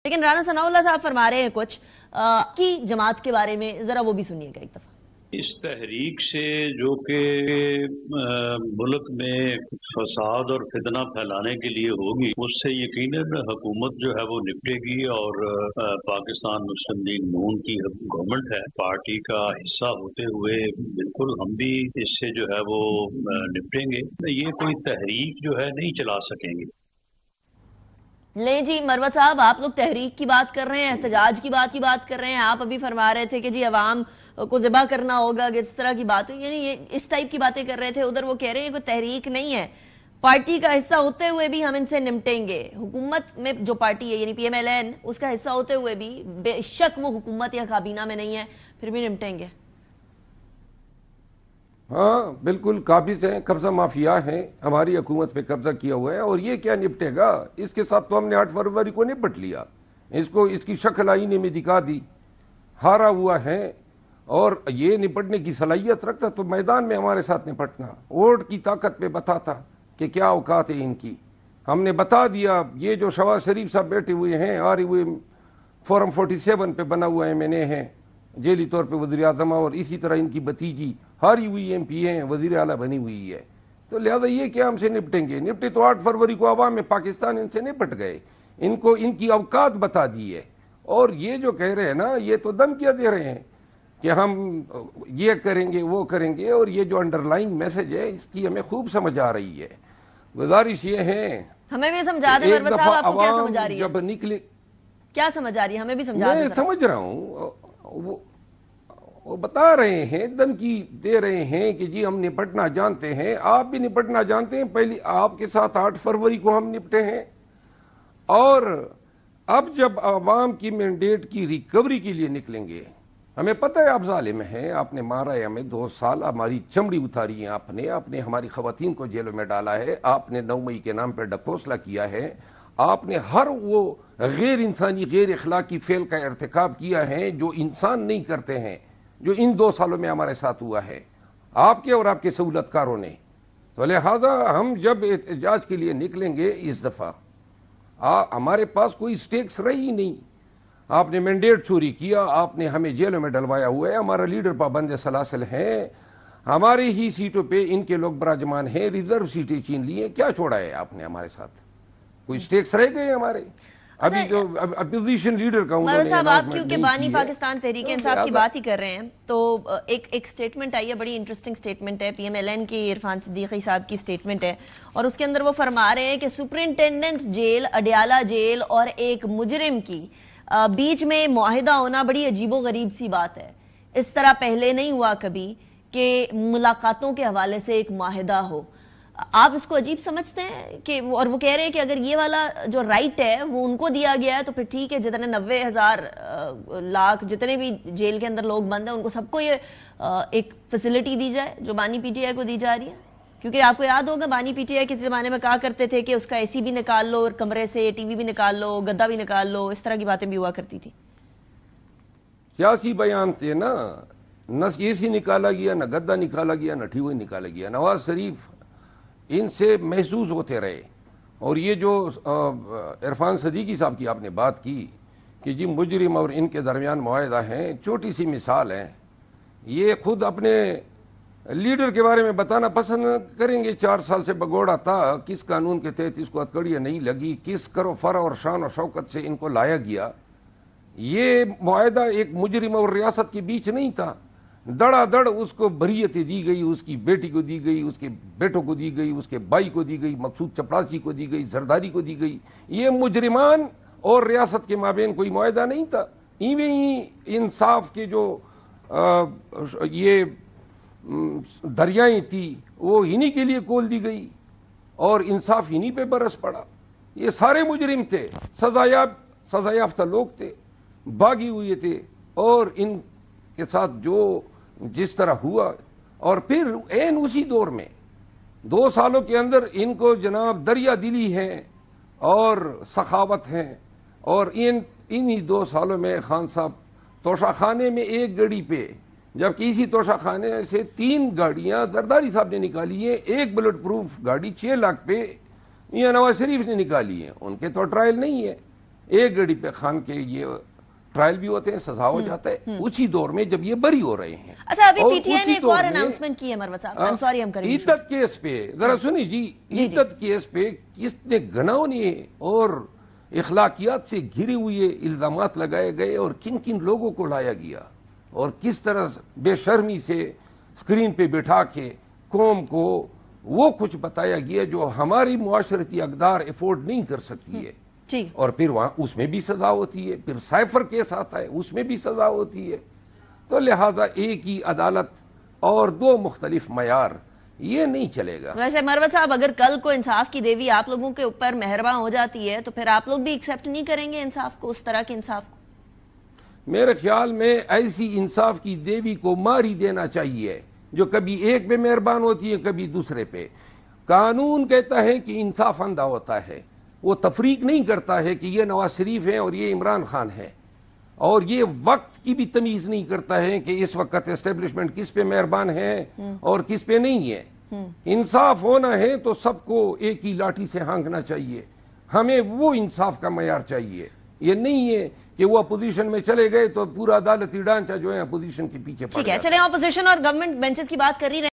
لیکن رانا ثناءاللہ صاحب فرما رہے ہیں کچھ کی جماعت کے بارے میں، ذرا وہ بھی سنیے گا ایک دفعہ۔ اس تحریک سے جو کہ ملک میں فساد اور فتنہ پھیلانے کے لیے ہوگی، اس سے یقیناً حکومت جو ہے وہ نپٹے گی، اور پاکستان مسلم لیگ نون کی گورنمنٹ ہے، پارٹی کا حصہ ہوتے ہوئے بالکل ہم بھی اس سے جو ہے وہ نپٹیں گے۔ یہ کوئی تحریک جو ہے نہیں چلا سکیں گے۔ لیں جی مروت صاحب، آپ لوگ تحریک کی بات کر رہے ہیں، احتجاج کی بات کر رہے ہیں، آپ ابھی فرما رہے تھے کہ جی عوام کو ذبح کرنا ہوگا، اس طرح کی بات ہوئی، یعنی یہ اس ٹائپ کی باتیں کر رہے تھے، ادھر وہ کہہ رہے ہیں کوئی تحریک نہیں ہے، پارٹی کا حصہ ہوتے ہوئے بھی ہم ان سے نمٹیں گے۔ حکومت میں جو پارٹی ہے یعنی پی ایم ایل این، اس کا حصہ ہوتے ہوئے بھی بے شک وہ حکومت یا کابینہ میں نہیں ہے، پھر بھی نمٹیں گے۔ ہاں بالکل قابض ہیں، قبضہ مافیا ہیں، ہماری حکومت پہ قبضہ کیا ہوا ہے، اور یہ کیا نپٹے گا؟ اس کے ساتھ تو ہم نے 8 فروری کو نپٹ لیا، اس کی شکل آئینے میں دکھا دی، ہارا ہوا ہے، اور یہ نپٹنے کی صلاحیت رکھتا تو میدان میں ہمارے ساتھ نپٹنا، ووٹ کی طاقت پہ بتاتا کہ کیا اوقات ہے ان کی۔ ہم نے بتا دیا، یہ جو شہباز شریف صاحب بیٹھے ہوئے ہیں، آرے ہوئے فورم 47 پہ بنا ہوا MNA ہے، ذیلی طور پہ وزیر اعظم، اور اسی طرح ان کی بھتیجی ہاری ہوئی MP ہیں، وزیر اعلیٰ بنی ہوئی ہے، تو لہذا یہ کیا ہم سے نپٹیں گے؟ نپٹے تو 8 فروری کو عوام میں پاکستان ان سے نپٹ گئے، ان کو ان کی اوقات بتا دی ہے، اور یہ جو کہہ رہے ہیں نا، یہ تو دھمکیاں دے رہے ہیں کہ ہم یہ کریں گے وہ کریں گے، اور یہ جو انڈر لائن میسج ہے اس کی ہمیں خوب سمجھ آ رہی ہے۔ گزارش یہ ہے، ہمیں بھی سمجھا دیں مروت صاحب، آپ کو کیا سمجھ آ رہی ہے؟ جب نکلے، کیا سمجھ آ رہی ہے؟ ہمیں بھی سمجھا دیں۔ میں سمجھ رہا ہوں، وہ بتا رہے ہیں، دھمکی دے رہے ہیں کہ جی ہم نپٹنا جانتے ہیں، آپ بھی نپٹنا جانتے ہیں، پہلی آپ کے ساتھ 8 فروری کو ہم نپٹے ہیں، اور اب جب عوام کی مینڈیٹ کی ریکوری کے لیے نکلیں گے، ہمیں پتہ ہے آپ ظالم ہیں، آپ نے مارا ہے ہمیں 2 سال، ہماری چمڑی اتاری ہے آپ نے ہماری خواتین کو جیلوں میں ڈالا ہے، آپ نے 9 مئی کے نام پر ڈکوسلا کیا ہے، آپ نے ہر وہ غیر انسانی غیر اخلاقی فعل کا ارتکاب کیا ہے جو انسان نہیں کرتے ہیں، جو ان 2 سالوں میں ہمارے ساتھ ہوا ہے آپ کے اور آپ کے سہولت کاروں نے۔ تو لہذا ہم جب احتجاج کے لیے نکلیں گے اس دفعہ، ہمارے پاس کوئی سٹیکس رہی نہیں، آپ نے مینڈیٹ چوری کیا، آپ نے ہمیں جیلوں میں ڈلوایا ہوا ہے، ہمارا لیڈر پابند سلاسل ہے، ہماری ہی سیٹوں پہ ان کے لوگ براجمان ہیں، ریزرو سیٹیں چھین لی ہیں، کیا چھوڑا ہے آپ نے ہمارے ساتھ؟ کوئی سٹیکس رہ گئے ہمارے؟ ابھی جو اپوزیشن لیڈر کا مروت صاحب، آپ کیونکہ بانی پاکستان تحریک انصاف کی بات ہی کر رہے ہیں، تو ایک سٹیٹمنٹ آئی ہے، بڑی انٹرسٹنگ سٹیٹمنٹ ہے، پی ایم ایل این کی عرفان صدیقی صاحب کی سٹیٹمنٹ ہے، اور اس کے اندر وہ فرما رہے ہیں کہ سپرنٹینڈنٹ جیل، اڈیالہ جیل اور ایک مجرم کی بیچ میں معاہدہ ہونا بڑی عجیب و غریب سی بات ہے، اس طرح پہلے نہیں ہوا کبھی کہ ملاقاتوں کے حوالے سے ایک معاہدہ ہو۔ آپ اس کو عجیب سمجھتے ہیں کہ اور وہ کہہ رہے ہیں کہ اگر یہ والا جو رائٹ ہے وہ ان کو دیا گیا ہے تو پھر ٹھیک ہے، جتنے 90,000 لاکھ جتنے بھی جیل کے اندر لوگ بند ہیں ان کو سب کو یہ ایک فیسلٹی دی جائے جو بانی پی ٹی آئی کو دی جا رہی ہے، کیونکہ آپ کو یاد ہوگا بانی پی ٹی آئی کسی زمانے میں کہا کرتے تھے کہ اس کا AC بھی نکال لو اور کمرے سے TV بھی نکال لو، گدا بھی نکال لو، اس طرح کی باتیں بھی ہوا کرتی تھی۔ سیاسی بیان تھے نا، نہ AC نکالا گیا، نہ گدا نکالا گیا، نہ TV نکالا گیا، نواز شریف ان سے محسوس ہوتے رہے۔ اور یہ جو عرفان صدیقی صاحب کی آپ نے بات کی کہ جی مجرم اور ان کے درمیان معاہدہ ہیں، چھوٹی سی مثال ہے، یہ خود اپنے لیڈر کے بارے میں بتانا پسند کریں گے، 4 سال سے بگوڑا تھا، کس قانون کے تحت اس کو ہتھکڑیاں نہیں لگی، کس کرو فرا اور شان اور شوکت سے ان کو لایا گیا۔ یہ معاہدہ ایک مجرم اور ریاست کے بیچ نہیں تھا، دڑا دڑ اس کو بریتیں دی گئی، اس کی بیٹی کو دی گئی، اس کے بیٹوں کو دی گئی، اس کے بھائی کو دی گئی، مقصود چپڑاسی کو دی گئی، زرداری کو دی گئی۔ یہ مجرمان اور ریاست کے مابین کوئی معاہدہ نہیں تھا، ایویں ہی انصاف کے جو یہ دریائیں تھی وہ انہی کے لیے کھول دی گئی اور انصاف انہی پہ برس پڑا۔ یہ سارے مجرم تھے، سزا یافتہ لوگ تھے، باغی ہوئے تھے، اور ان کے ساتھ جو جس طرح ہوا، اور پھر این اسی دور میں 2 سالوں کے اندر ان کو جناب دریا دلی ہے اور سخاوت ہے، اور انہی 2 سالوں میں خان صاحب توشہ خانے میں ایک گڑی پہ، جبکہ اسی توشہ خانے سے 3 گاڑیاں زرداری صاحب نے نکالی ہیں، ایک بلٹ پروف گاڑی 6 لاکھ پہ یہ نواز شریف نے نکالی ہے، ان کے تو ٹرائل نہیں ہے، ایک گھڑی پہ خان کے یہ ٹرائل بھی ہوتے ہیں، سزا ہو جاتا ہے، اسی دور میں جب یہ بری ہو رہے ہیں. اچھا ابھی پی ٹی آئی نے ایک اور اناؤنسمنٹ کی ہے مروت صاحب، سوری ہم کریں عدت کیس پہ ذرا سنی جی، عدت کیس پہ کس نے گھناؤنے اور اخلاقیات سے گھرے ہوئے الزامات لگائے گئے اور کن کن لوگوں کو لایا گیا اور کس طرح بے شرمی سے اسکرین پہ بٹھا کے قوم کو وہ کچھ بتایا گیا جو ہماری معاشرتی اقدار افورڈ نہیں کر سکتی ہے. اور پھر وہاں اس میں بھی سزا ہوتی ہے، پھر سائفر کیس آتا ہے اس میں بھی سزا ہوتی ہے. تو لہٰذا ایک ہی عدالت اور دو مختلف معیار یہ نہیں چلے گا. ویسے مروت صاحب اگر کل کو انصاف کی دیوی آپ لوگوں کے اوپر مہرباں ہو جاتی ہے تو پھر آپ لوگ بھی ایکسیپٹ نہیں کریں گے انصاف کو، اس طرح کے انصاف کو؟ میرے خیال میں ایسی انصاف کی دیوی کو مار ہی دینا چاہیے جو کبھی ایک پہ مہربان ہوتی ہے کبھی دوسرے پہ. قانون کہتا ہے کہ انصاف اندھا ہوتا ہے، وہ تفریق نہیں کرتا ہے کہ یہ نواز شریف ہے اور یہ عمران خان ہے، اور یہ وقت کی بھی تمیز نہیں کرتا ہے کہ اس وقت اسٹیبلشمنٹ کس پہ مہربان ہے اور کس پہ نہیں ہے. انصاف ہونا ہے تو سب کو ایک ہی لاٹھی سے ہانکنا چاہیے. ہمیں وہ انصاف کا معیار چاہیے. یہ نہیں ہے کہ وہ اپوزیشن میں چلے گئے تو پورا عدالتی ڈھانچہ جو ہے اپوزیشن کے پیچھے پڑ ٹھیک ہے. چلیں اپوزیشن اور گورنمنٹ بینچز کی بات کر رہی